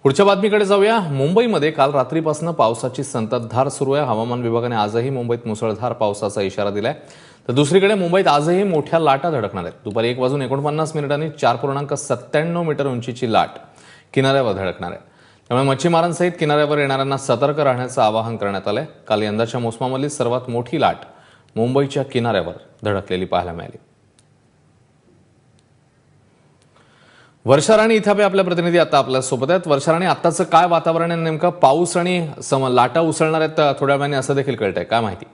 पुढच्या बातमीकडे जाऊया। मुंबईमध्ये काल रात्रीपासून पावसाची संततधार सुरू आहे। हवामान विभागाने आजही मुंबईत मुसळधार पावसाचा इशारा दिलाय। तर दुसरीकडे मुंबईत आजही मोठ्या लाटा धडकणार आहेत। दुपारी 1:49 4.97 मीटर उंचीची लाट किनाऱ्यावर धडकणार आहे। त्यामुळे मच्छीमारांसहित किनाऱ्यावर येणाऱ्यांना सतर्क राहण्याचं आवाहन करण्यात आलंय। काल यंदाच्या मोसमामधली सर्वात मोठी लाट मुंबईच्या किनाऱ्यावर धडकलेली पाहायला मिळाली। वर्षा राणी इथे आपल्या प्रतिनिधी आता आपल्या सोबत आहेत। वर्षा राणी, आताचं काय वातावरण आहे? नेमका पाऊस आणि लाटा उसळणार आहेत थोड्या वेळाने असं देखील कळतंय, काय माहिती?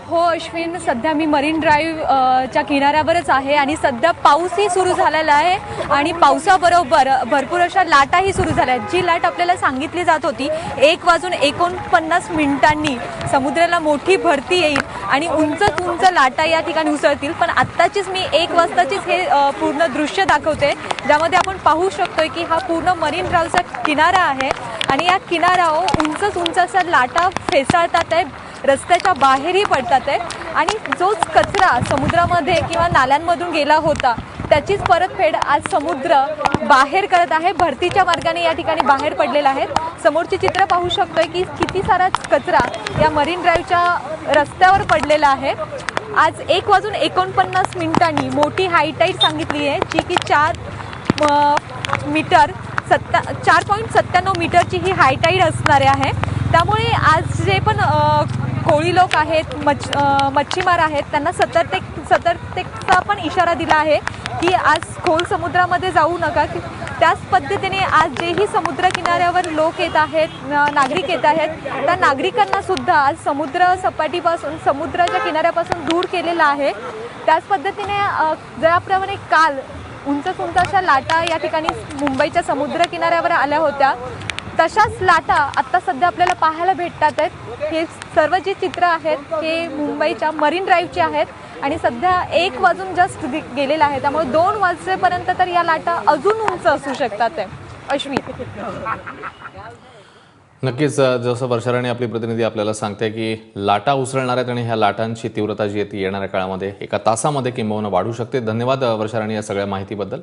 हो अश्विन, सध्या मी मरीन ड्राईव्ह च्या किनाऱ्यावरच आहे आणि सध्या पाऊसही सुरू झालेला आहे आणि पावसाबरोबर भरपूर अशा लाटाही सुरू झाल्या आहेत। जी लाट आपल्याला सांगितली जात होती 1:49 समुद्राला मोठी भरती येईल आणि उंच लाटा या ठिकाणी उसळतील, पण आत्ताचीच मी 1 वाजताचीच हे पूर्ण दृश्य दाखवते, ज्यामध्ये आपण पाहू शकतोय की हा पूर्ण मरीन ड्राईव्हचा किनारा आहे आणि या किनाऱ्यावर उंच अशा लाटा फेसाळतात आहे, रस्त्याच्या बाहेरही पडतात आहे आणि जोच कचरा समुद्रामध्ये किंवा नाल्यांमधून गेला होता त्याचीच परतफेड आज समुद्र बाहेर करत आहे। भरतीच्या मार्गाने या ठिकाणी बाहेर पडलेला आहे। समोरची चित्र पाहू शकतोय की किती सारा कचरा या मरीन ड्राईव्हच्या रस्त्यावर पडलेला आहे। आज 1:49 मोठी हाय टाईड सांगितली आहे, जी की 4.97 मीटरची ही हाय टाईड असणारे आहे। त्यामुळे आज जे पण कोळी लोक आहेत, मच्छीमार आहेत, त्यांना सतर्कतेचा पण इशारा दिला आहे की आज खोल समुद्रामध्ये जाऊ नका। त्याच पद्धतीने आज जेही समुद्र किनाऱ्यावर लोक येत आहेत, नागरिक येत आहेत, त्या नागरिकांना सुद्धा आज समुद्र सपाटीपासून, समुद्राच्या किनाऱ्यापासून दूर केलेला आहे। त्याच पद्धतीने ज्याप्रमाणे काल उंच अशा लाटा या ठिकाणी मुंबईच्या समुद्र किनाऱ्यावर आल्या होत्या, तशाच लाटा आता सध्या आपल्याला पाहायला भेटतात आहेत। हे सर्व जे चित्र आहेत हे मुंबईच्या मरीन ड्राईव्हचे आहेत आणि सध्या 1 वाजून जस्ट गेलेला आहे, त्यामुळे 2 वाजेपर्यंत तर या लाटा अजून उंच असू शकतात अश्विन। नक्कीच, जसं वर्षा राणी आपली प्रतिनिधी आपल्याला सांगते की लाटा उसळणार आहेत आणि ह्या लाटांची तीव्रता जी आहे ती येणाऱ्या काळामध्ये 1 तासामध्ये किंबहुना वाढू शकते। धन्यवाद वर्षा राणी या सगळ्या माहितीबद्दल।